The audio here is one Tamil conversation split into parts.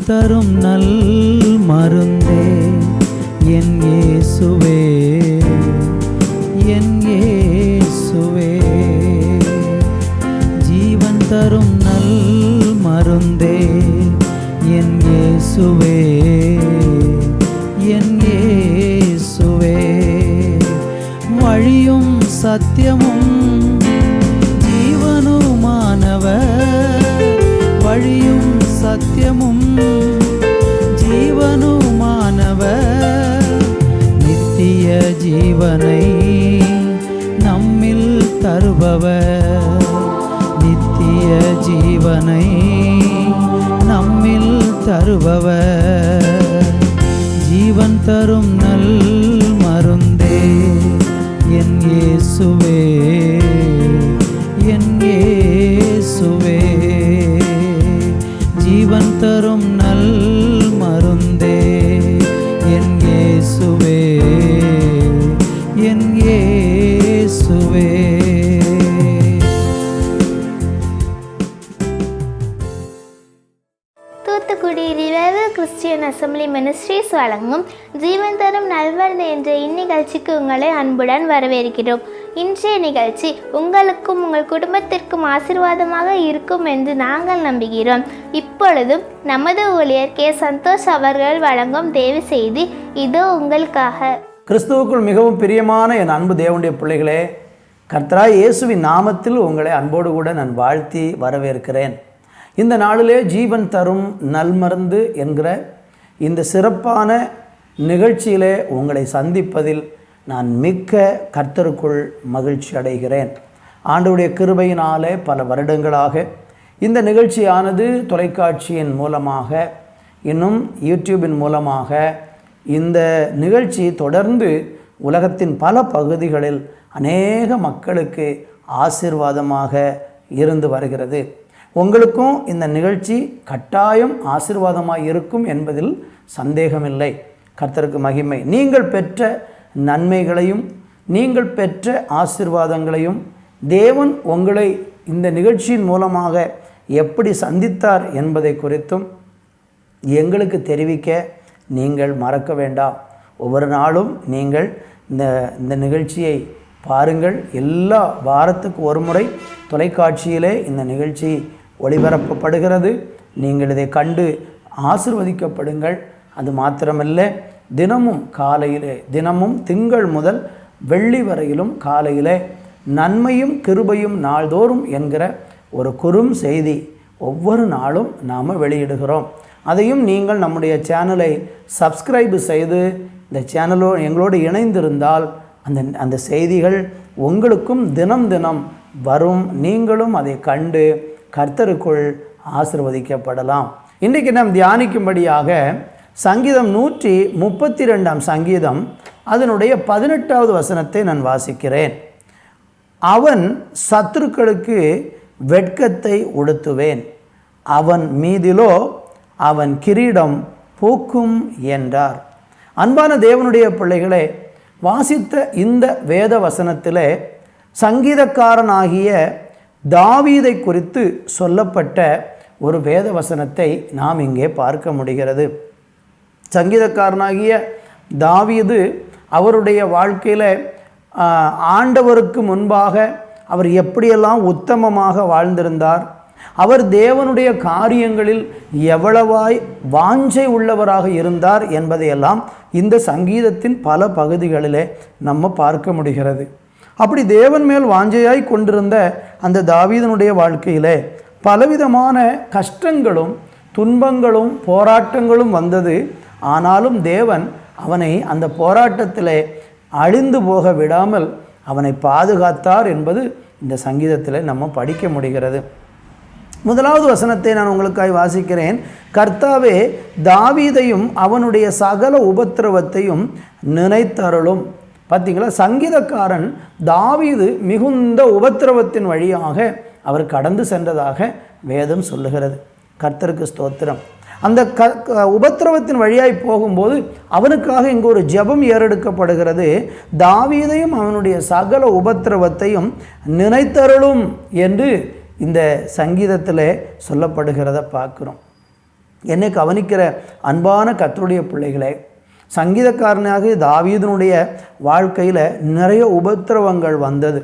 தரும் நல் மருந்தே என் இயேசுவே, என் இயேசுவே. ஜீவன் தரும் நல் மருந்தே என் இயேசுவே, என் இயேசுவே. வழியும் சத்தியமும் ஜீவனுமானவர், வழியும் சத்தியமும் ஜீவனுமானவர். நித்திய ஜீவனை நம்மில் தருபவர், நித்திய ஜீவனை நம்மில் தருபவர். ஜீவன் தரும் நல் மருந்தே என் இயேசுவே, என் இயேசுவே. ஜீவன் தரும் நல் மருந்தே என் இயேசுவே, என் இயேசுவே. Thoothukudi revival Christian assembly ministries வழங்கும் ஜீவன் தரும் நல்மருந்து என்ற இந்நிகழ்ச்சிக்கு உங்களை அன்புடன் வரவேற்கிறோம். இன்றைய நிகழ்ச்சி உங்களுக்கும் உங்கள் குடும்பத்திற்கும் ஆசீர்வாதமாக இருக்கும் என்று நாங்கள் நம்புகிறோம். இப்பொழுதும் நமது ஊழியர் கே. சந்தோஷ் அவர்கள் வழங்கும் தேவ செய்தி இதோ உங்களுக்காக. கிறிஸ்துவுக்குள் மிகவும் பிரியமான என் அன்பு தேவனுடைய பிள்ளைகளே, கர்த்தராய் இயேசுவின் நாமத்தில் உங்களை அன்போடு கூட நான் வாழ்த்தி வரவேற்கிறேன். இந்த நாளிலே ஜீவன் தரும் நல்மருந்து என்கிற இந்த சிறப்பான நிகழ்ச்சியிலே உங்களை சந்திப்பதில் நான் மிக்க கர்த்தருக்குள் மகிழ்ச்சி அடைகிறேன். ஆண்டவருடைய கிருபையினாலே பல வருடங்களாக இந்த நிகழ்ச்சியானது தொலைக்காட்சியின் மூலமாக இன்னும் யூடியூபின் மூலமாக இந்த நிகழ்ச்சி தொடர்ந்து உலகத்தின் பல பகுதிகளில் அநேக மக்களுக்கு ஆசீர்வாதமாக இருந்து வருகிறது. உங்களுக்கும் இந்த நிகழ்ச்சி கட்டாயம் ஆசீர்வாதமாக இருக்கும் என்பதில் சந்தேகமில்லை. கர்த்தருக்கு மகிமை. நீங்கள் பெற்ற நன்மைகளையும் நீங்கள் பெற்ற ஆசீர்வாதங்களையும் தேவன் உங்களை இந்த நிகழ்ச்சியின் மூலமாக எப்படி சந்தித்தார் என்பதை குறித்தும் எங்களுக்கு தெரிவிக்க நீங்கள் மறக்க வேண்டாம். ஒவ்வொரு நாளும் நீங்கள் இந்த நிகழ்ச்சியை பாருங்கள். எல்லா வாரத்துக்கு ஒரு முறை தொலைக்காட்சியிலே இந்த நிகழ்ச்சி ஒளிபரப்பப்படுகிறது. நீங்கள் இதை கண்டு ஆசீர்வதிக்கப்படுங்கள். அது மாத்திரமல்ல, தினமும் காலையிலே, தினமும் திங்கள் முதல் வெள்ளி வரையிலும் காலையிலே நன்மையும் கிருபையும் நாள்தோறும் என்கிற ஒரு குறும் செய்தி ஒவ்வொரு நாளும் நாம் வெளியிடுகிறோம். அதையும் நீங்கள் நம்முடைய சேனலை சப்ஸ்கிரைப் செய்து இந்த சேனலோடு எங்களோடு இணைந்திருந்தால் அந்த செய்திகள் உங்களுக்கும் தினம் தினம் வரும். நீங்களும் அதை கண்டு கர்த்தருக்குள் ஆசீர்வதிக்கப்படலாம். இன்றைக்கு நாம் தியானிக்கும்படியாக சங்கீதம் 132 சங்கீதம் அதனுடைய 18வது வசனத்தை நான் வாசிக்கிறேன். அவன் சத்துருக்களுக்கு வெட்கத்தை உடுத்துவேன், அவன் மீதிலோ அவன் கிரீடம் பூக்கும் என்றார். அன்பான தேவனுடைய பிள்ளைகளே, வாசித்த இந்த வேத வசனத்திலே சங்கீதக்காரனாகிய தாவீதை குறித்து சொல்லப்பட்ட ஒரு வேத வசனத்தை நாம் இங்கே பார்க்க முடிகிறது. சங்கீதக்காரனாகிய தாவீது அவருடைய வாழ்க்கையில் ஆண்டவருக்கு முன்பாக அவர் எப்படியெல்லாம் உத்தமமாக வாழ்ந்திருந்தார், அவர் தேவனுடைய காரியங்களில் எவ்வளவாய் வாஞ்சை உள்ளவராக இருந்தார் என்பதையெல்லாம் இந்த சங்கீதத்தின் பல பகுதிகளிலே நம்ம பார்க்க முடிகிறது. அப்படி தேவன் மேல் வாஞ்சையாய் கொண்டிருந்த அந்த தாவீதனுடைய வாழ்க்கையிலே பலவிதமான கஷ்டங்களும் துன்பங்களும் போராட்டங்களும் வந்தது. ஆனாலும் தேவன் அவனை அந்த போராட்டத்திலே அழிந்து போக விடாமல் அவனை பாதுகாத்தார் என்பது இந்த சங்கீதத்தில் நம்ம படிக்க முடிகிறது. முதலாவது வசனத்தை நான் உங்களுக்காய் வாசிக்கிறேன். கர்த்தாவே, தாவீதையும் அவனுடைய சகல உபத்திரவத்தையும் நினைத்தருளும். பார்த்தீங்களா, சங்கீதக்காரன் தாவீது மிகுந்த உபத்திரவத்தின் வழியாக அவர் கடந்து சென்றதாக வேதம் சொல்லுகிறது. கர்த்தருக்கு ஸ்தோத்திரம். அந்த உபத்திரவத்தின் வழியாய் போகும்போது அவனுக்காக இங்கு ஒரு ஜெபம் ஏறெடுக்கப்படுகிறது. தாவீதையும் அவனுடைய சகல உபத்திரவத்தையும் நினைத்தருளும் என்று இந்த சங்கீதத்தில் சொல்லப்படுகிறத பார்க்குறோம். என்னை கவனிக்கிற அன்பான கர்த்தருடைய பிள்ளைகளே, சங்கீதக்காரனாக தாவீதினுடைய வாழ்க்கையில் நிறைய உபத்திரவங்கள் வந்தது.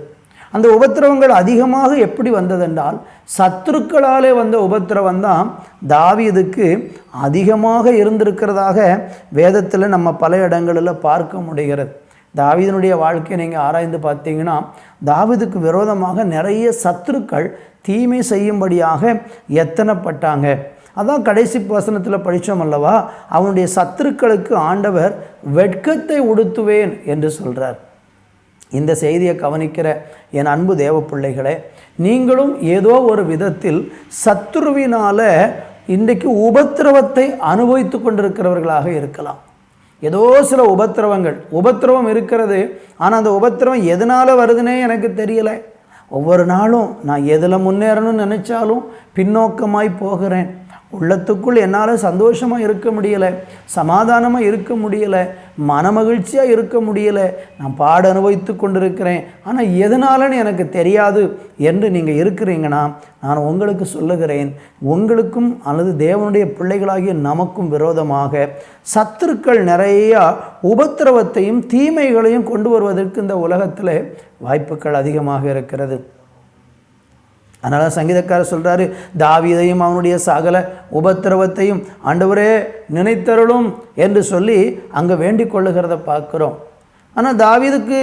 அந்த உபத்திரவங்கள் அதிகமாக எப்படி வந்ததென்றால், சத்துருக்களாலே வந்த உபத்திரவம் தான் தாவீதுக்கு அதிகமாக இருந்திருக்கிறதாக வேதத்தில் நம்ம பல இடங்களில் பார்க்க முடிகிறது. தாவீதினுடைய வாழ்க்கையை நீங்கள் ஆராய்ந்து பார்த்தீங்கன்னா, தாவீதுக்கு விரோதமாக நிறைய சத்துருக்கள் தீமை செய்யும்படியாக எத்தனைப்பட்டாங்க. அதான் கடைசி வசனத்தில் படித்தோம் அல்லவா, அவனுடைய சத்துருக்களுக்கு ஆண்டவர் வெட்கத்தை உடுத்துவேன் என்று சொல்கிறார். இந்த செய்தியை கவனிக்கிற என் அன்பு தேவ பிள்ளைகளே, நீங்களும் ஏதோ ஒரு விதத்தில் சத்துருவினால் இன்றைக்கு உபத்திரவத்தை அனுபவித்து கொண்டிருக்கிறவர்களாக இருக்கலாம். ஏதோ சில உபத்திரவம் இருக்கிறது. ஆனால் அந்த உபத்திரவம் எதனால் வருதுன்னே எனக்கு தெரியலை. ஒவ்வொரு நாளும் நான் எதில் முன்னேறணும்னு நினச்சாலும் பின்னோக்கமாய் போகிறேன். உள்ளத்துக்குள் என்னால் சந்தோஷமாக இருக்க முடியலை, சமாதானமாக இருக்க முடியலை, மனமகிழ்ச்சியாக இருக்க முடியலை. நான் பாட அனுபவித்து கொண்டிருக்கிறேன், ஆனால் எதனாலன்னு எனக்கு தெரியாது என்று நீங்கள் இருக்கிறீங்கன்னா, நான் உங்களுக்கு சொல்லுகிறேன், உங்களுக்கும் அல்லது தேவனுடைய பிள்ளைகளாகிய நமக்கும் விரோதமாக சத்துருக்கள் நிறையா உபத்திரவத்தையும் தீமைகளையும் கொண்டு வருவதற்கு இந்த உலகத்தில் வாய்ப்புகள் அதிகமாக இருக்கிறது. அதனால் சங்கீதக்காரர் சொல்கிறாரு, தாவீதையும் அவனுடைய சகல உபத்திரவத்தையும் ஆண்டவரே நினைத்தருளும் என்று சொல்லி அங்கே வேண்டிக் கொள்ளுகிறத பார்க்குறோம். ஆனால் தாவீதுக்கு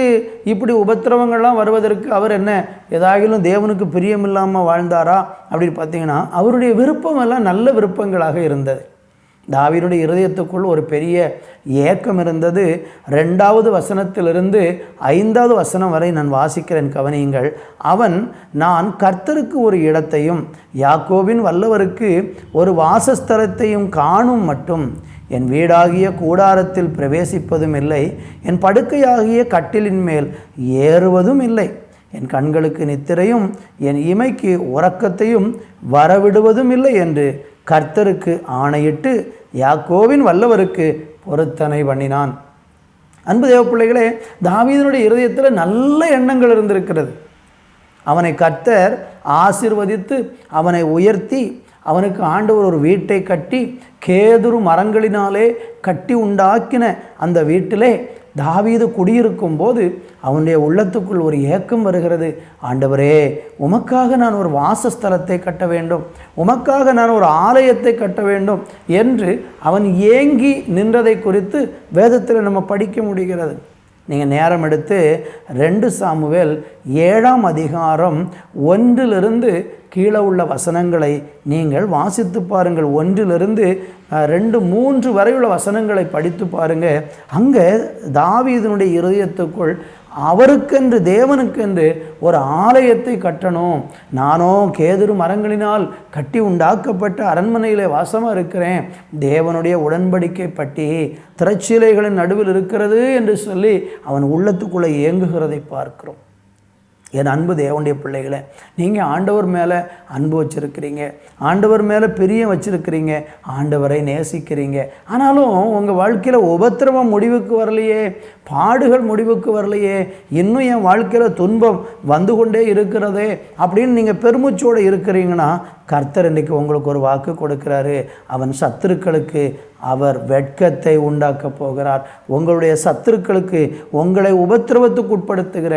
இப்படி உபத்திரவங்கள்லாம் வருவதற்கு அவர் என்ன ஏதாகிலும் தேவனுக்கு பிரியமில்லாமல் வாழ்ந்தாரா அப்படின்னு பார்த்தீங்கன்னா, அவருடைய விருப்பம் எல்லாம் நல்ல விருப்பங்களாக இருந்தது. தாவீதுடைய இருதயத்துக்குள் ஒரு பெரிய ஏக்கம் இருந்தது. 2வது வசனத்திலிருந்து 5வது வசனம் வரை நான் வாசிக்கிறேன், கவனியுங்கள். அவன், நான் கர்த்தருக்கு ஒரு இடத்தையும் யாக்கோபின் வல்லவருக்கு ஒரு வாசஸ்தலத்தையும் காணும் மட்டும் என் வீடாகிய கூடாரத்தில் பிரவேசிப்பதும் இல்லை, என் படுக்கையாகிய கட்டிலின் மேல் ஏறுவதும் இல்லை, என் கண்களுக்கு நித்திரையும் என் இமைக்கு உறக்கத்தையும் வரவிடுவதும் இல்லை என்று கர்த்தருக்கு ஆணையிட்டு யாக்கோபின் வல்லவருக்கு பொருத்தனை பண்ணினான். அன்பு தேவ பிள்ளைகளே, தாவீதினுடைய இருதயத்தில் நல்ல எண்ணங்கள் இருந்திருக்கிறது. அவனை கர்த்தர் ஆசீர்வதித்து அவனை உயர்த்தி அவனுக்கு ஆண்டவர் ஒரு வீட்டை கட்டி கேதுரு மரங்களினாலே கட்டி உண்டாக்கின அந்த வீட்டிலே தாவீது குடியிருக்கும் போது அவனுடைய உள்ளத்துக்குள் ஒரு ஏக்கம் வருகிறது. ஆண்டவரே, உமக்காக நான் ஒரு வாசஸ்தலத்தை கட்ட வேண்டும், உமக்காக நான் ஒரு ஆலயத்தை கட்ட வேண்டும் என்று அவன் ஏங்கி நின்றதை குறித்து வேதத்தில் நம்ம படிக்க முடிகிறது. நீங்கள் நேரம் எடுத்து 2 சாமுவேல் 7ஆம் அதிகாரம் 1லிருந்து கீழே உள்ள வசனங்களை நீங்கள் வாசித்து பாருங்கள். 1லிருந்து 2, 3 வரை உள்ள வசனங்களை படித்து பாருங்கள். அங்கே தாவீதினுடைய இருதயத்துக்குள் அவருக்கென்று தேவனுக்கென்று ஒரு ஆலயத்தை கட்டணும், நானோ கேதுரு மரங்களினால் கட்டி உண்டாக்கப்பட்ட அரண்மனையிலே வாசமாக இருக்கிறேன், தேவனுடைய உடன்படிக்கை பட்டி திரைச்சீலைகளின் நடுவில் இருக்கிறது என்று சொல்லி அவன் உள்ளத்துக்குள்ளே ஏங்குகிறதை பார்க்கிறோம். என் அன்பு தேவனுடைய பிள்ளைகளை, நீங்கள் ஆண்டவர் மேலே அன்பு வச்சுருக்கிறீங்க, ஆண்டவர் மேலே பிரியம் வச்சுருக்கிறீங்க, ஆண்டவரை நேசிக்கிறீங்க. ஆனாலும் உங்கள் வாழ்க்கையில் உபத்திரவம் முடிவுக்கு வரலையே, பாடுகள் முடிவுக்கு வரலையே, இன்னும் என் வாழ்க்கையில் துன்பம் வந்து கொண்டே இருக்கிறதே அப்படின்னு நீங்கள் பெருமூச்சோடு இருக்கிறீங்கன்னா, கர்த்தர் இன்றைக்கு உங்களுக்கு ஒரு வாக்கு கொடுக்கிறாரு. அவன் சத்துருக்களுக்கு அவர் வெட்கத்தை உண்டாக்க போகிறார். உங்களுடைய சத்துருக்களுக்கு, உங்களை உபத்திரவத்துக்கு உட்படுத்துகிற,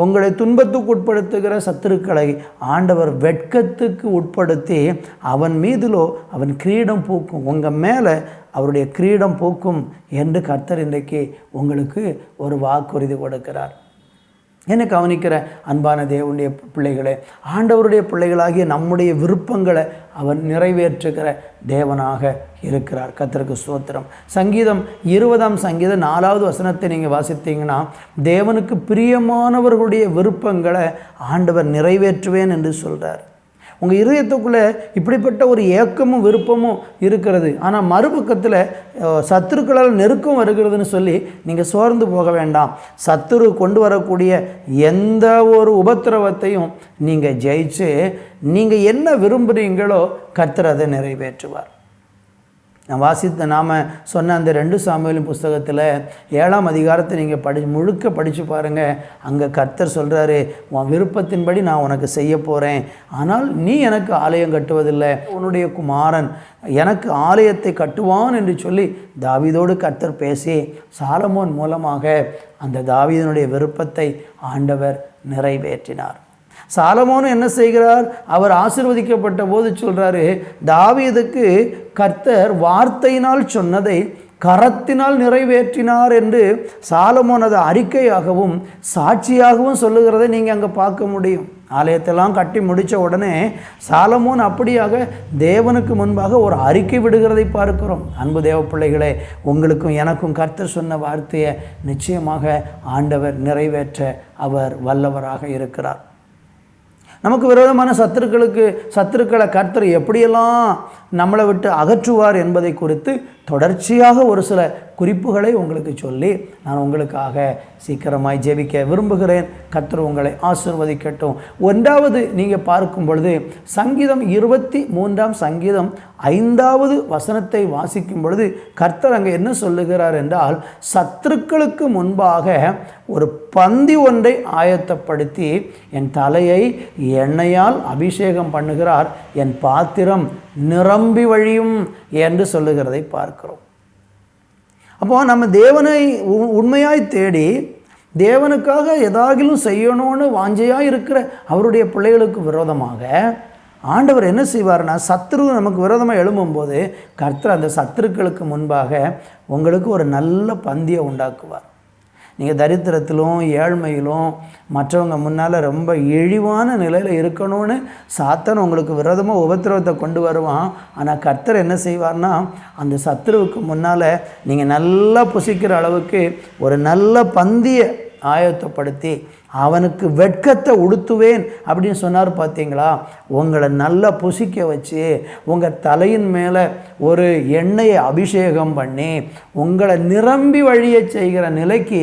உங்களை துன்பத்துக்கு உட்படுத்துகிற சத்துருக்களை ஆண்டவர் வெட்கத்துக்கு உட்படுத்தி அவன் மீதிலோ அவன் கிரீடம் பூக்கும், உங்கள் மேலே அவருடைய கிரீடம் பூக்கும் என்று கர்த்தர் இன்றைக்கு உங்களுக்கு ஒரு வாக்குறுதி கொடுக்கிறார். என்னை கவனிக்கிற அன்பான தேவனுடைய பிள்ளைகளே, ஆண்டவருடைய பிள்ளைகளாகிய நம்முடைய விருப்பங்களை அவர் நிறைவேற்றுகிற தேவனாக இருக்கிறார். கர்த்தருக்கு ஸ்தோத்திரம். சங்கீதம் 20ஆம் சங்கீதம் 4வது வசனத்தை நீங்கள் வாசித்தீங்கன்னா, தேவனுக்கு பிரியமானவர்களுடைய விருப்பங்களை ஆண்டவர் நிறைவேற்றுவேன் என்று சொல்கிறார். உங்கள் இருதயத்துக்குள்ளே இப்படிப்பட்ட ஒரு ஏக்கமும் விருப்பமும் இருக்கிறது. ஆனால் மறுபக்கத்தில் சத்துருக்களால் நெருக்கம் வருகிறதுன்னு சொல்லி நீங்கள் சோர்ந்து போக வேண்டாம். சத்துரு கொண்டு வரக்கூடிய எந்த ஒரு உபத்திரவத்தையும் நீங்கள் ஜெயிச்சு நீங்கள் என்ன விரும்புகிறீங்களோ கர்த்தர் அதை நிறைவேற்றுவார். நாம் சொன்ன அந்த 2 சாமுவேலின் புஸ்தகத்தில் 7ஆம் அதிகாரத்தை நீங்கள் முழுக்க படித்து பாருங்கள். அங்கே கர்த்தர் சொல்கிறாரு, உன் விருப்பத்தின்படி நான் உனக்கு செய்ய போகிறேன், ஆனால் நீ எனக்கு ஆலயம் கட்டுவதில்லை, உன்னுடைய குமாரன் எனக்கு ஆலயத்தை கட்டுவான் என்று சொல்லி தாவீதோடு கர்த்தர் பேசி சாலமோன் மூலமாக அந்த தாவீதனுடைய விருப்பத்தை ஆண்டவர் நிறைவேற்றினார். சாலமோன் என்ன செய்கிறார்? அவர் ஆசீர்வதிக்கப்பட்ட போது சொல்கிறாரு, தாவீதுக்கு கர்த்தர் வார்த்தையினால் சொன்னதை கரத்தினால் நிறைவேற்றினார் என்று சாலமோன் அதை அறிக்கையாகவும் சாட்சியாகவும் சொல்லுகிறதை நீங்கள் அங்கே பார்க்க முடியும். ஆலயத்தெல்லாம் கட்டி முடித்த உடனே சாலமோன் அப்படியாக தேவனுக்கு முன்பாக ஒரு அறிக்கை விடுகிறதை பார்க்கிறோம். அன்பு தேவ பிள்ளைகளே, உங்களுக்கும் எனக்கும் கர்த்தர் சொன்ன வார்த்தையை நிச்சயமாக ஆண்டவர் நிறைவேற்ற அவர் வல்லவராக இருக்கிறார். நமக்கு விரோதமான சத்துருக்களை கர்த்தர் எப்படியெல்லாம் நம்மளை விட்டு அகற்றுவார் என்பதை குறித்து தொடர்ச்சியாக ஒரு சில குறிப்புகளை உங்களுக்கு சொல்லி நான் உங்களுக்காக சீக்கிரமாய் ஜெபிக்க விரும்புகிறேன். கர்த்தர் உங்களை ஆசீர்வதிக்கட்டும். 1வது நீங்கள் பார்க்கும் பொழுது சங்கீதம் 23ஆம் சங்கீதம் 5வது வசனத்தை வாசிக்கும் பொழுது கர்த்தர் அங்கே என்ன சொல்லுகிறார் என்றால், சத்துருக்களுக்கு முன்பாக ஒரு பந்தி ஒன்றை ஆயத்தப்படுத்தி என் தலையை எண்ணெயால் அபிஷேகம் பண்ணுகிறார், என் பாத்திரம் நிரம்பி வழியும் என்று சொல்லுகிறதை பார்க்கிறோம். அப்போது நம்ம தேவனை உண்மையாய் தேடி தேவனுக்காக எதாகிலும் செய்யணும்னு வாஞ்சையாக இருக்கிற அவருடைய பிள்ளைகளுக்கு விரோதமாக ஆண்டவர் என்ன செய்வார்னா, சத்துரு நமக்கு விரோதமாக எழும்பும்போது கர்த்தர் அந்த சத்துருக்களுக்கு முன்பாக உங்களுக்கு ஒரு நல்ல பந்தியை உண்டாக்குவார். நீங்கள் தரித்திரத்திலும் ஏழ்மையிலும் மற்றவங்க முன்னால் ரொம்ப இழிவான நிலையில் இருக்கணும்னு சாத்தான் உங்களுக்கு விரோதமாக உபத்திரவத்தை கொண்டு வருவான். ஆனால் கர்த்தர் என்ன செய்வார்னா, அந்த சத்துருவுக்கு முன்னால் நீங்கள் நல்லா புசிக்கிற அளவுக்கு ஒரு நல்ல பந்தியை ஆயத்தப்படுத்தி அவனுக்கு வெட்கத்தை உடுத்துவேன் அப்படின்னு சொன்னார். பார்த்தீங்களா? உங்களை நல்லா புசிக்க வச்சு உங்கள் தலையின் மேலே ஒரு எண்ணெயை அபிஷேகம் பண்ணி உங்களை நிரம்பி வழிய செய்கிற நிலைக்கு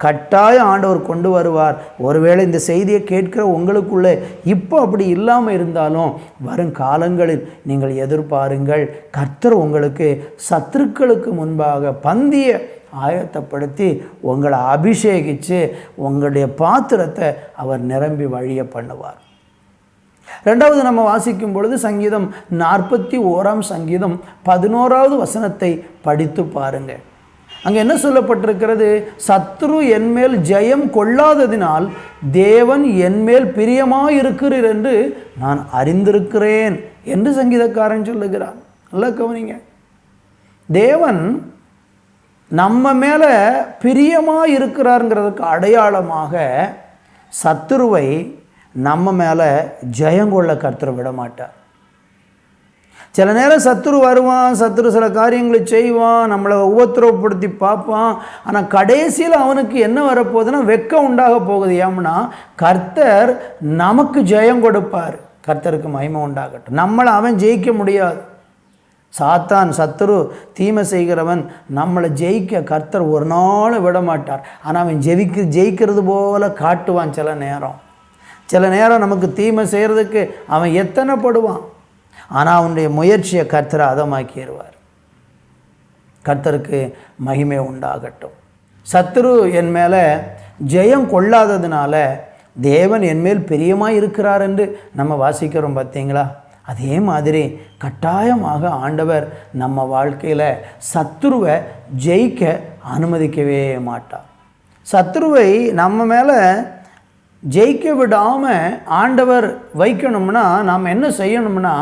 கட்டாயம் ஆண்டவர் கொண்டு வருவார். ஒருவேளை இந்த செய்தியை கேட்கிற உங்களுக்குள்ளே இப்போ அப்படி இல்லாமல் இருந்தாலும் வரும் காலங்களில் நீங்கள் எதிர்பாருங்கள், கர்த்தர் உங்களுக்கு சத்துருக்களுக்கு முன்பாக பந்தியை ஆயத்தப்படுத்தி உங்களை அபிஷேகித்து உங்களுடைய பாத்திரத்தை அவர் நிரம்பி வழிய பண்ணுவார். 2வது நம்ம வாசிக்கும் பொழுது சங்கீதம் 41ஆம் சங்கீதம் 11வது வசனத்தை படித்து பாருங்கள். அங்கே என்ன சொல்லப்பட்டிருக்கிறது? சத்ரு என்மேல் ஜெயம் கொள்ளாததினால் தேவன் என்மேல் பிரியமாயிருக்கிறீர் என்று நான் அறிந்திருக்கிறேன் என்று சங்கீதக்காரன் சொல்லுகிறான். நல்லா கவனிங்க, தேவன் நம்ம மேலே பிரியமாக இருக்கிறாருங்கிறதுக்கு அடையாளமாக சத்துருவை நம்ம மேலே ஜெயங்கொள்ள கர்த்தர் விட மாட்டார். சில நேரம் சத்துரு வருவான், சத்துரு சில காரியங்களை செய்வான், நம்மளை உபத்திரவப்படுத்தி பார்ப்பான். ஆனால் கடைசியில் அவனுக்கு என்ன வரப்போகுதுன்னா வெட்கம் உண்டாக போகுது. ஏம்னா கர்த்தர் நமக்கு ஜெயம் கொடுப்பார். கர்த்தருக்கு மகிமை உண்டாகட்டும். நம்மளை அவன் ஜெயிக்க முடியாது. சாத்தான் சத்துரு தீமை செய்கிறவன் நம்மளை ஜெயிக்க கர்த்தர் ஒரு நாள் விட மாட்டார். ஆனால் அவன் ஜெயிக்கிறது போல காட்டுவான். சில நேரம் நமக்கு தீமை செய்கிறதுக்கு அவன் எத்தனைப்படுவான். ஆனால் அவனுடைய முயற்சியை கர்த்தரை அதமாக்கிடுவார். கர்த்தருக்கு மகிமை உண்டாகட்டும். சத்துரு என் மேலே ஜெயம் கொள்ளாததுனால தேவன் என்மேல் பிரியமாக இருக்கிறார் என்று நம்ம வாசிக்கிறோம். பார்த்தீங்களா? அதே மாதிரி கட்டாயமாக ஆண்டவர் நம்ம வாழ்க்கையில் சத்துருவை ஜெயிக்க அனுமதிக்கவே மாட்டார். சத்துருவை நம்ம மேலே ஜெயிக்க விடாமல் ஆண்டவர் வைக்கணும்னா நாம் என்ன செய்யணும்னா,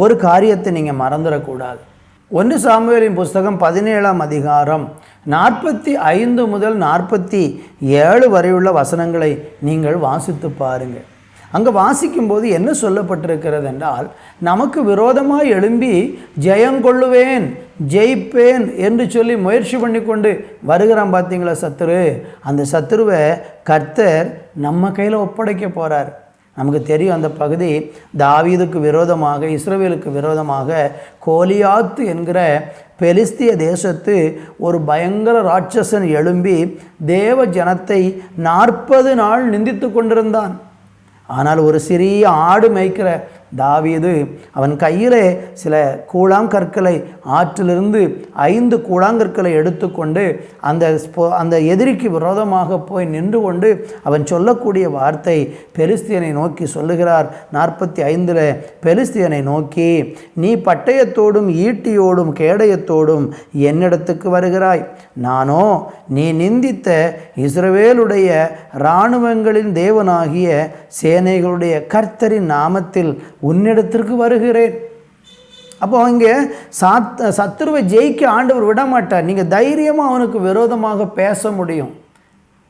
ஒரு காரியத்தை நீங்கள் மறந்துடக்கூடாது. 1 சாமுவேலின் புஸ்தகம் 17ஆம் அதிகாரம் 45 முதல் 47 வரையுள்ள வசனங்களை நீங்கள் வாசித்து பாருங்கள். அங்கே வாசிக்கும்போது என்ன சொல்லப்பட்டிருக்கிறது என்றால், நமக்கு விரோதமாக எழும்பி ஜெயங்கொள்ளுவேன், ஜெயிப்பேன் என்று சொல்லி முயற்சி பண்ணி கொண்டு வருகிறான். பார்த்தீங்களா சத்துரு? அந்த சத்துருவை கர்த்தர் நம்ம கையில் ஒப்படைக்க போகிறார். நமக்கு தெரியும் அந்த பகுதி தாவீதுக்கு விரோதமாக, இஸ்ரவேலுக்கு விரோதமாக கோலியாத்து என்கிற பெலிஸ்திய தேசத்து ஒரு பயங்கர ராட்சசன் எழும்பி தேவ ஜனத்தை 40 நாள் நிந்தித்து கொண்டிருந்தான். ஆனால் ஒரு சிறிய ஆடு மேய்க்கிற தாவீது அவன் கையிலே சில கூழாங்கற்களை ஆற்றிலிருந்து 5 கூழாங்கற்களை எடுத்துக்கொண்டு அந்த எதிரிக்கு விரோதமாக போய் நின்று கொண்டு அவன் சொல்லக்கூடிய வார்த்தை பெலிஸ்தியனை நோக்கி சொல்லுகிறார். 45 பெலிஸ்தியனை நோக்கி, நீ பட்டயத்தோடும் ஈட்டியோடும் கேடயத்தோடும் என்னிடத்துக்கு வருகிறாய், நானோ நீ நிந்தித்த இஸ்ரவேலுடைய இராணுவங்களின் தேவனாகிய சேனைகளுடைய கர்த்தரின் நாமத்தில் உன்னிடத்திற்கு வருகிறேன். அப்போ இங்கே சத்துருவை ஜெயிக்க ஆண்டவர் விட மாட்டார். நீங்கள் தைரியமாக அவனுக்கு விரோதமாக பேச முடியும்.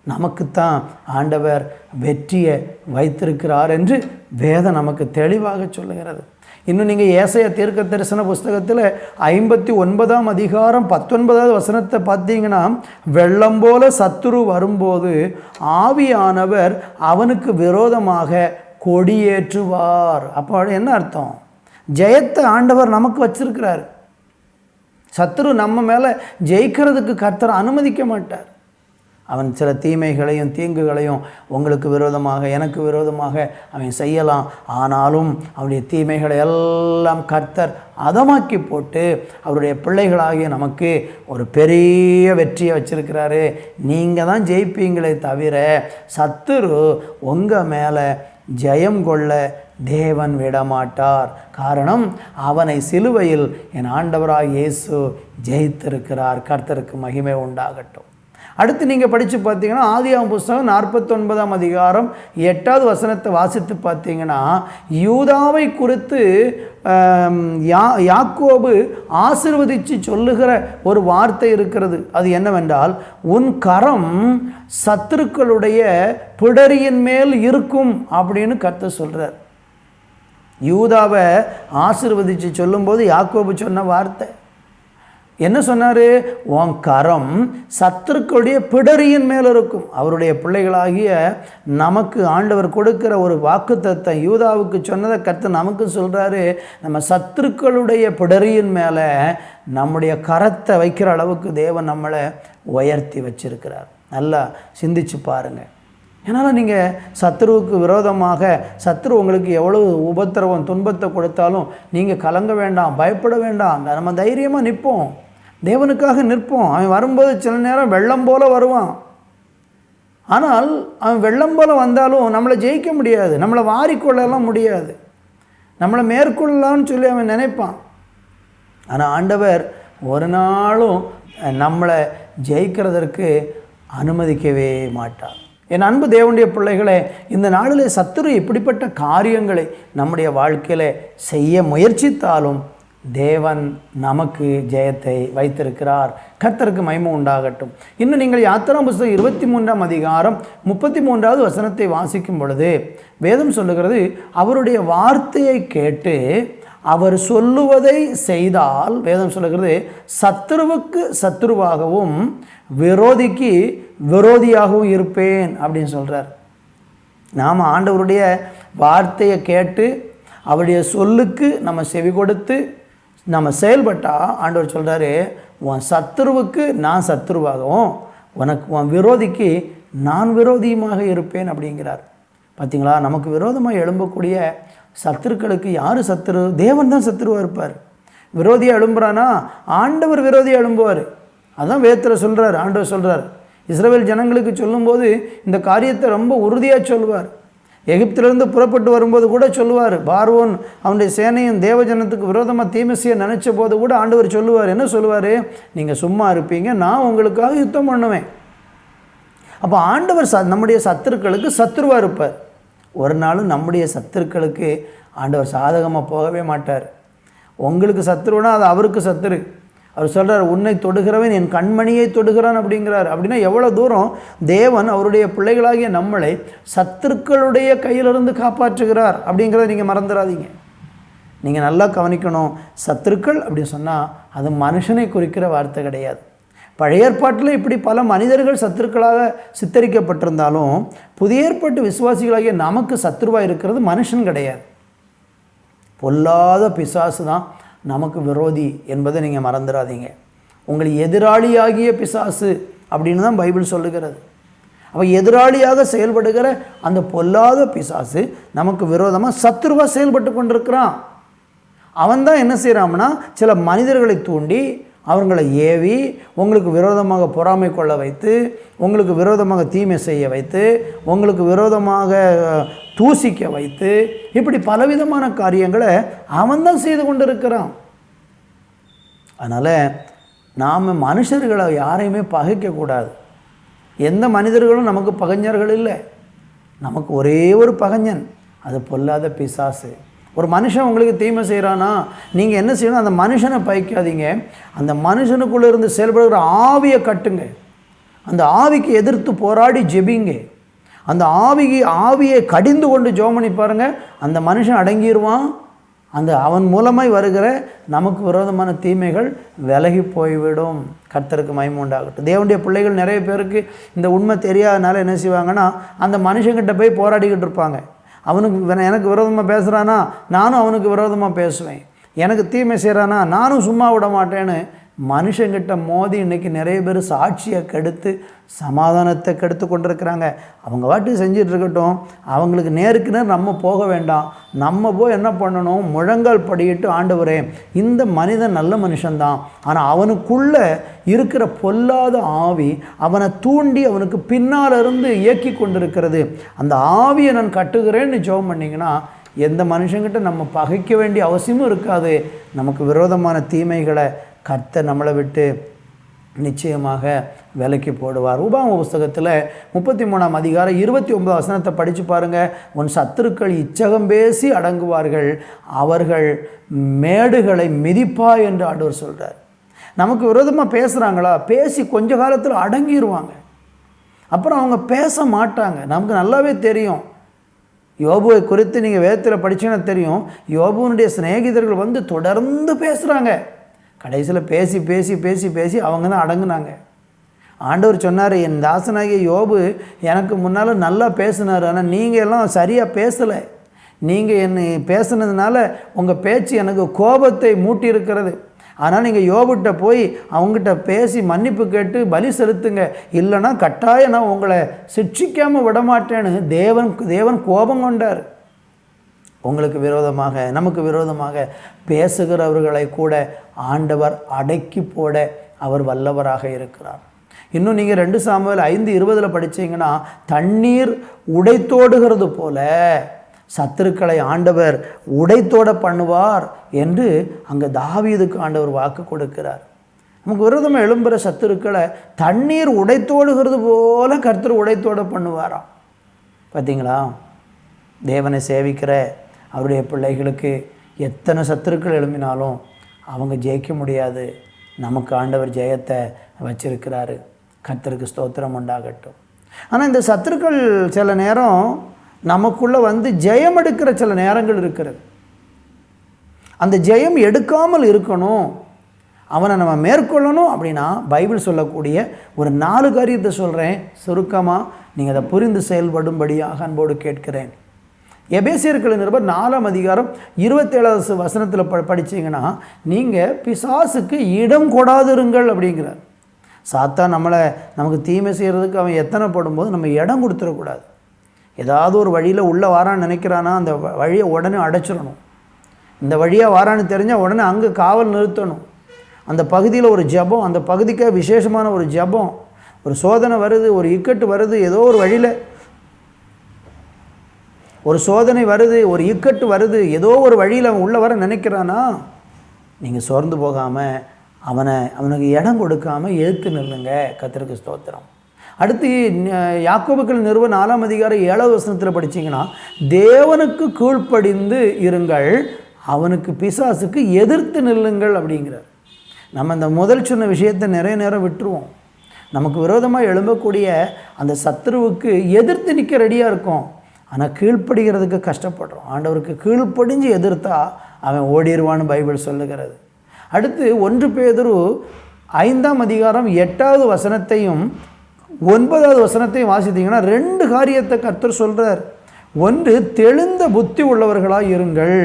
நமக்குத்தான் ஆண்டவர் வெற்றியை வைத்திருக்கிறார் என்று வேதம் நமக்கு தெளிவாக சொல்லுகிறது. இன்னும் நீங்கள் ஏசாயா தீர்க்க தரிசன புஸ்தகத்தில் 59ஆம் அதிகாரம் 19வது வசனத்தை பார்த்தீங்கன்னா, வெள்ளம் போல சத்துரு வரும்போது ஆவியானவர் அவனுக்கு விரோதமாக கொடியேற்றுவார். அப்போ என்ன அர்த்தம்? ஜெயத்தை ஆண்டவர் நமக்கு வச்சிருக்கிறார். சத்துரு நம்ம மேலே ஜெயிக்கிறதுக்கு கர்த்தர் அனுமதிக்க மாட்டார். அவன் சில தீமைகளையும் தீங்குகளையும் உங்களுக்கு விரோதமாக எனக்கு விரோதமாக அவன் செய்யலாம். ஆனாலும் அவனுடைய தீமைகளை எல்லாம் கர்த்தர் அதமாக்கி போட்டு அவருடைய பிள்ளைகளாகிய நமக்கு ஒரு பெரிய வெற்றியை வச்சிருக்கிறாரு. நீங்கள் தான் ஜெயிப்பீங்களே தவிர சத்துரு உங்கள் மேலே ஜெயம் கொள்ள தேவன் விடமாட்டார். காரணம், அவனை சிலுவையில் என் ஆண்டவராக இயேசு ஜெயித்திருக்கிறார். கர்த்தருக்கு மகிமை உண்டாகட்டும். அடுத்து நீங்கள் படித்து பார்த்தீங்கன்னா ஆதியாகமம் புஸ்தகம் 49ஆம் அதிகாரம் 8வது வசனத்தை வாசித்து பார்த்தீங்கன்னா, யூதாவை குறித்து யாக்கோபு ஆசீர்வதித்து சொல்லுகிற ஒரு வார்த்தை இருக்கிறது. அது என்னவென்றால், உன் கரம் சத்துருக்களுடைய பிடரியின் மேல் இருக்கும் அப்படின்னு கர்த்தர் சொல்கிறார். யூதாவை ஆசீர்வதித்து சொல்லும்போது யாக்கோபு சொன்ன வார்த்தை என்ன சொன்னார்? உன் கரம் சத்துருக்களுடைய பிடரியின் மேல் இருக்கும். அவருடைய பிள்ளைகளாகிய நமக்கு ஆண்டவர் கொடுக்கிற ஒரு வாக்குத்தத்தம் யூதாவுக்கு சொன்னதை கர்த்தர் நமக்கு சொல்கிறாரு. நம்ம சத்துருக்களுடைய பிடரியின் மேலே நம்முடைய கரத்தை வைக்கிற அளவுக்கு தேவன் நம்மளை உயர்த்தி வச்சிருக்கிறார். நல்லா சிந்திச்சு பாருங்கள். ஏன்னால் நீங்கள் சத்துருவுக்கு விரோதமாக சத்துரு உங்களுக்கு எவ்வளவு உபத்திரவம் துன்பத்தை கொடுத்தாலும் நீங்கள் கலங்க வேண்டாம், பயப்பட வேண்டாம். நம்ம தைரியமாக நிற்போம், தேவனுக்காக நிற்போம். அவன் வரும்போது சில நேரம் வெள்ளம் போல வருவான். ஆனால் அவன் வெள்ளம் போல வந்தாலும் நம்மளை ஜெயிக்க முடியாது, நம்மளை வாரிக்கொள்ளலாம் முடியாது, நம்மளை மேற்கொள்ளலாம்னு சொல்லி அவன் நினைப்பான். ஆனால் ஆண்டவர் ஒரு நாளும் நம்மளை ஜெயிக்கிறதற்கு அனுமதிக்கவே மாட்டார். என் அன்பு தேவனுடைய பிள்ளைகளே, இந்த நாளில் சத்துரு இப்படிப்பட்ட காரியங்களை நம்முடைய வாழ்க்கையில் செய்ய முயற்சித்தாலும் தேவன் நமக்கு ஜெயத்தை வைத்திருக்கிறார். கர்த்தருக்கு மகிமை உண்டாகட்டும். இன்னும் நீங்கள் யாத்திராகமம் புஸ்தகம் 23ஆம் அதிகாரம் 33வது வசனத்தை வாசிக்கும் பொழுது வேதம் சொல்லுகிறது, அவருடைய வார்த்தையை கேட்டு அவர் சொல்லுவதை செய்தால், வேதம் சொல்லுகிறது, சத்துருவுக்கு சத்துருவாகவும் விரோதிக்கு விரோதியாகவும் இருப்பேன் அப்படின்னு சொல்கிறார். நாம் ஆண்டவருடைய வார்த்தையை கேட்டு அவருடைய சொல்லுக்கு நம்ம செவி கொடுத்து நம்ம செயல்பட்டால் ஆண்டவர் சொல்கிறாரு, உன் சத்துருவுக்கு நான் சத்துருவாகவும் உன் விரோதிக்கு நான் விரோதியுமாக இருப்பேன் அப்படிங்கிறார். பார்த்தீங்களா, நமக்கு விரோதமாக எழும்பக்கூடிய சத்துருக்களுக்கு யார் சத்துரு? தேவன் தான் சத்துருவாக இருப்பார். விரோதியாக எழும்புறானா ஆண்டவர் விரோதியாக எழும்புவார். அதான் வேதத்தில் சொல்கிறார். ஆண்டவர் சொல்கிறார், இஸ்ரவேல் ஜனங்களுக்கு சொல்லும்போது இந்த காரியத்தை ரொம்ப உறுதியாக சொல்லுவார். எகிப்திலிருந்து புறப்பட்டு வரும்போது கூட சொல்லுவார். பார்வோன் அவனுடைய சேனையும் தேவஜனத்துக்கு விரோதமாக தீமை செய்ய நினச்ச போது கூட ஆண்டவர் சொல்லுவார். என்ன சொல்லுவார்? நீங்கள் சும்மா இருப்பீங்க, நான் உங்களுக்காக யுத்தம் பண்ணுவேன். அப்போ ஆண்டவர் நம்முடைய சத்துருக்களுக்கு சத்துருவாக இருப்பார். ஒரு நாளும் நம்முடைய சத்துருக்களுக்கு ஆண்டவர் சாதகமாக போகவே மாட்டார். உங்களுக்கு சத்துருனா அது அவருக்கு சத்துரு. அவர் சொல்கிறார், உன்னை தொடுகிறவன் என் கண்மணியை தொடுகிறான் அப்படிங்கிறார். அப்படின்னா எவ்வளோ தூரம் தேவன் அவருடைய பிள்ளைகளாகிய நம்மளை சத்துருக்களுடைய கையிலிருந்து காப்பாற்றுகிறார் அப்படிங்கிறத நீங்கள் மறந்துடாதீங்க. நீங்கள் நல்லா கவனிக்கணும். சத்துருக்கள் அப்படின்னு சொன்னால் அது மனுஷனை குறிக்கிற வார்த்தை கிடையாது. பழைய ஏற்பாட்டில் இப்படி பல மனிதர்கள் சத்துருக்களாக சித்தரிக்கப்பட்டிருந்தாலும் புதிய ஏற்பாட்டு விசுவாசிகளாகிய நமக்கு சத்துருவாக இருக்கிறது மனுஷன் கிடையாது. பொல்லாத பிசாசு தான் நமக்கு விரோதி என்பதை நீங்கள் மறந்துடாதீங்க. உங்கள் எதிராளியாகிய பிசாசு அப்படின்னு தான் பைபிள் சொல்லுகிறது. அவன் எதிராளியாக செயல்படுகிற அந்த பொல்லாத பிசாசு நமக்கு விரோதமாக சத்துருவாக செயல்பட்டு கொண்டிருக்கிறான். அவன் தான் என்ன செய்கிறான்னா சில மனிதர்களை தூண்டி அவங்களை ஏவி உங்களுக்கு விரோதமாக பொறாமை கொள்ள வைத்து, உங்களுக்கு விரோதமாக தீமை செய்ய வைத்து, உங்களுக்கு விரோதமாக தூசிக்க வைத்து, இப்படி பலவிதமான காரியங்களை அவன் தான் செய்து கொண்டு இருக்கிறான். அதனால் நாம் மனுஷர்களை யாரையுமே பகைக்கக்கூடாது. எந்த மனிதர்களும் நமக்கு பகைஞர்கள் இல்லை. நமக்கு ஒரே ஒரு பகைஞன், அது பொல்லாத பிசாசு. ஒரு மனுஷன் உங்களுக்கு தீமை செய்கிறானா, நீங்கள் என்ன செய்யணும், அந்த மனுஷனை பகைக்காதீங்க, அந்த மனுஷனுக்குள்ளே இருந்து செயல்படுகிற ஆவியை கட்டுங்க. அந்த ஆவிக்கு எதிர்த்து போராடி ஜெபிங்க. அந்த ஆவியை கடிந்து கொண்டு ஜெபம் பண்ணி பாருங்கள், அந்த மனுஷன் அடங்கிடுவான். அந்த அவன் மூலமாய் வருகிற நமக்கு விரோதமான தீமைகள் விலகி போய்விடும். கர்த்தருக்கு மகிமை உண்டாகட்டும். தேவனுடைய பிள்ளைகள் நிறைய பேருக்கு இந்த உண்மை தெரியாதனால என்ன செய்வாங்கன்னா, அந்த மனுஷங்கிட்ட போய் போராடிக்கிட்டு இருப்பாங்க. அவனுக்கு எனக்கு விரோதமாக பேசுகிறானா, நானும் அவனுக்கு விரோதமாக பேசுவேன். எனக்கு தீமை செய்கிறானா, நானும் சும்மா விட மாட்டேன்னு மனுஷங்கிட்ட மோதி இன்றைக்கி நிறைய பேர் சாட்சியை கெடுத்து சமாதானத்தை கெடுத்து கொண்டிருக்கிறாங்க. அவங்க வாட்டி செஞ்சிட்டு இருக்கட்டும், அவங்களுக்கு நேருக்கு நேர் நம்ம போக வேண்டாம். நம்ம போய் என்ன பண்ணணும், முழங்கால் படியிட்டு, ஆண்டவரே இந்த மனிதன் நல்ல மனுஷன்தான், ஆனால் அவனுக்குள்ளே இருக்கிற பொல்லாத ஆவி அவனை தூண்டி அவனுக்கு பின்னால் இருந்து இயக்கி கொண்டிருக்கிறது, அந்த ஆவியை நான் கட்டுகிறேன்னு ஜெபம் பண்ணிங்கன்னா எந்த மனுஷங்கிட்ட நம்ம பகைக்க வேண்டிய அவசியமும் இருக்காது. நமக்கு விரோதமான தீமைகளை கர்த்தர் நம்மளை விட்டு நிச்சயமாக விலக்கி போடுவார். உபாகம புஸ்தகத்தில் 33ஆம் அதிகாரம் 29 வசனத்தை படித்து பாருங்கள். உன் சத்துருக்கள் இச்சகம் பேசி அடங்குவார்கள், அவர்கள் மேடுகளை மிதிப்பா என்று ஆண்டவர் சொல்கிறார். நமக்கு விரோதமாக பேசுகிறாங்களா, பேசி கொஞ்ச காலத்தில் அடங்கிடுவாங்க, அப்புறம் அவங்க பேச மாட்டாங்க. நமக்கு நல்லாவே தெரியும். யோபுவை குறித்து நீங்கள் வேதத்தில் படிச்சீங்கன்னா தெரியும். யோபுவனுடைய சிநேகிதர்கள் வந்து தொடர்ந்து பேசுகிறாங்க. கடைசியில் பேசி பேசி பேசி பேசி அவங்க தான் அடங்குனாங்க. ஆண்டவர் சொன்னார், என் தாசனாகிய யோபு எனக்கு முன்னால் நல்லா பேசினார், ஆனால் நீங்கள் எல்லாம் சரியாக பேசலை. நீங்கள் என்னை பேசுனதுனால உங்கள் பேச்சு எனக்கு கோபத்தை மூட்டி இருக்கிறது. ஆனால் நீங்கள் யோபுகிட்ட போய் அவங்ககிட்ட பேசி மன்னிப்பு கேட்டு பலி செலுத்துங்க, இல்லைன்னா கட்டாயம் நான் உங்களை சிட்சிக்காமல் விடமாட்டேன்னு தேவன் கோபம் கொண்டார். உங்களுக்கு விரோதமாக நமக்கு விரோதமாக பேசுகிறவர்களை கூட ஆண்டவர் அடக்கி போட அவர் வல்லவராக இருக்கிறார். இன்னும் நீங்கள் 2 சாமுவேல் 5:20 படித்தீங்கன்னா, தண்ணீர் உடைத்தோடுகிறது போல சத்துருக்களை ஆண்டவர் உடைத்தோட பண்ணுவார் என்று அங்கே தாவீதுக்கு ஆண்டவர் வாக்கு கொடுக்கிறார். நமக்கு விரோதமாக எழும்புகிற சத்துருக்களை தண்ணீர் உடைத்தோடுகிறது போல கர்த்தர் உடைத்தோட பண்ணுவாராம். பார்த்தீங்களா, தேவனை சேவிக்கிற அவருடைய பிள்ளைகளுக்கு எத்தனை சத்துருக்கள் எழும்பினாலும் அவங்க ஜெயிக்க முடியாது. நமக்கு ஆண்டவர் ஜெயத்தை வச்சிருக்கிறாரு. கர்த்தருக்கு ஸ்தோத்திரம் உண்டாகட்டும். ஆனால் இந்த சத்துருக்கள் சில நேரம் நமக்குள்ளே வந்து ஜெயம் எடுக்கிற சில நேரங்கள் இருக்கிறது. அந்த ஜெயம் எடுக்காமல் இருக்கணும், அவனை நம்ம மேற்கொள்ளணும் அப்படின்னா பைபிள் சொல்லக்கூடிய ஒரு 4 காரியத்தை சொல்கிறேன். சுருக்கமாக நீங்கள் அதை புரிந்து செயல்படும்படியாக அன்போடு கேட்கிறேன். எபேசியர்கள் நிருபர் 4ஆம் அதிகாரம் 27வது வசனத்தில் படித்தீங்கன்னா, நீங்கள் பிசாசுக்கு இடம் கொடாதிருங்கள் அப்படிங்கிறார். சாத்தான் நமக்கு தீமை செய்கிறதுக்கு அவன் எத்தனை படும்போது நம்ம இடம் கொடுத்துடக்கூடாது. ஏதாவது ஒரு வழியில் உள்ளே வாரான்னு நினைக்கிறானா அந்த வழியை உடனே அடைச்சிடணும். இந்த வழியாக வாரான்னு தெரிஞ்சால் உடனே அங்கே காவல் நிறுத்தணும். அந்த பகுதியில் ஒரு ஜெபம், அந்த பகுதிக்கு விசேஷமான ஒரு ஜெபம். ஒரு சோதனை வருது, ஒரு இக்கட்டு வருது, ஏதோ ஒரு வழியில் ஒரு சோதனை வருது, ஒரு இக்கட்டு வருது, ஏதோ ஒரு வழியில் அவன் உள்ளே வர நினைக்கிறானா, நீங்கள் சோர்ந்து போகாமல் அவனுக்கு இடம் கொடுக்காமல் எழுத்து நில்லுங்க. கர்த்தருக்கு ஸ்தோத்திரம். அடுத்து யாக்கோபுக்கள் நிறுவ 4ஆம் அதிகாரம் 7வது வசனத்தில் படித்தீங்கன்னா, தேவனுக்கு கீழ்ப்படிந்து இருங்கள், அவனுக்கு பிசாசுக்கு எதிர்த்து நில்லுங்கள் அப்படிங்கிறார். நம்ம இந்த முதல் சொன்ன விஷயத்தை நிறைய நேரம் விட்டுருவோம். நமக்கு விரோதமாக எழும்பக்கூடிய அந்த சத்துருவுக்கு எதிர்த்து நிற்க ரெடியாக இருக்கும், ஆனால் கீழ்ப்படுகிறதுக்கு கஷ்டப்படுறோம். ஆண்டவருக்கு கீழ்ப்படிஞ்சு எதிர்த்தா அவன் ஓடிடுவான்னு பைபிள் சொல்லுகிறது. அடுத்து 1 பேதுரு 5ஆம் அதிகாரம் 8வது வசனத்தையும் 9வது வசனத்தையும் வாசித்தீங்கன்னா 2 காரியத்தை கர்த்தர் சொல்கிறார். ஒன்று, தெளிந்த புத்தி உள்ளவர்களாக இருங்கள்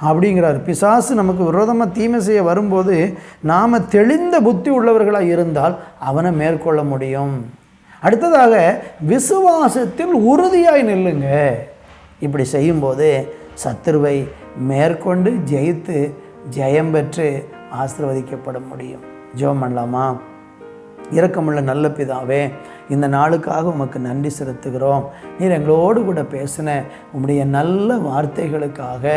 அப்படிங்கிறார். பிசாசு நமக்கு விரோதமாக தீமை செய்ய வரும்போது நாம் தெளிந்த புத்தி உள்ளவர்களாக இருந்தால் அவனை மேற்கொள்ள முடியும். அடுத்ததாக விசுவாசத்தில் உறுதியாய் நில்லுங்க. இப்படி செய்யும்போது சத்துருவை மேற்கொண்டு ஜெயித்து ஜெயம் பெற்று ஆசீர்வதிக்கப்பட முடியும். ஜெபம் பண்ணலாமா? இரக்கமுள்ள நல்ல பிதாவே, இந்த நாளுக்காக உமக்கு நன்றி செலுத்துகிறோம். நீர் எங்களோடு கூட பேசின உம்முடைய நல்ல வார்த்தைகளுக்காக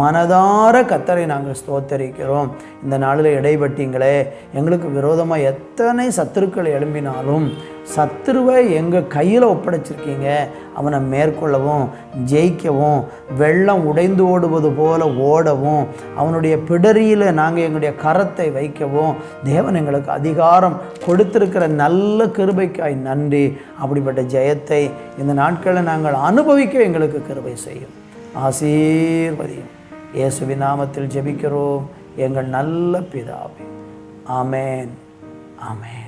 மனதார கர்த்தரை நாங்கள் ஸ்தோத்தரிக்கிறோம். இந்த நாளில் இடைப்பட்டீங்களே, எங்களுக்கு விரோதமாக எத்தனை சத்துருக்கள் எழும்பினாலும் சத்துருவை எங்கள் கையில் ஒப்படைச்சிருக்கீங்க. அவனை மேற்கொள்ளவும் ஜெயிக்கவும் வெள்ளம் உடைந்து ஓடுவது போல ஓடவும் அவனுடைய பிடரியில் நாங்கள் எங்களுடைய கரத்தை வைக்கவும் தேவன் எங்களுக்கு அதிகாரம் கொடுத்திருக்கிற நல்ல கிருபைக்காய் நன்றி. அப்படிப்பட்ட ஜெயத்தை இந்த நாட்களில் நாங்கள் அனுபவிக்க எங்களுக்கு கிருபை செய்யும். ஆசீர்வதியும். இயேசுவின் நாமத்தில் ஜெபிக்கிறோம் எங்கள் நல்ல பிதாவே. ஆமேன், ஆமேன்.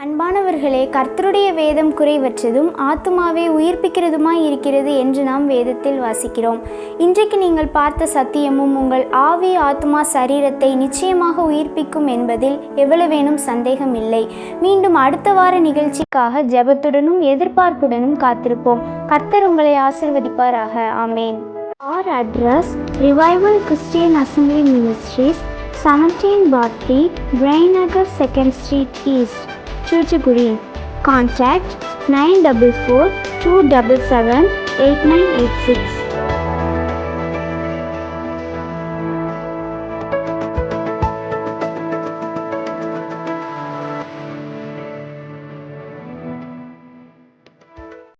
அன்பானவர்களே, கர்த்தருடைய வேதம் குறைவற்றதும் ஆத்துமாவை உயிர்ப்பிக்கிறதுமாய் இருக்கிறது என்று நாம் வேதத்தில் வாசிக்கிறோம். இன்றைக்கு நீங்கள் பார்த்த சத்தியமும் உங்கள் ஆவி, ஆத்துமா, சரீரத்தை நிச்சயமாக உயிர்ப்பிக்கும் என்பதில் எவ்வளவேனும் சந்தேகம் இல்லை. மீண்டும் அடுத்த வார நிகழ்ச்சிக்காக ஜெபத்துடனும் எதிர்பார்ப்புடனும் காத்திருப்போம். கர்த்தர் உங்களை ஆசீர்வதிப்பாராக. ஆமேன். Our address: Revival Christian Assembly Ministries, 17/3, Brainagar 2nd Street East, Chuchuguri. Contact 944 277 8986.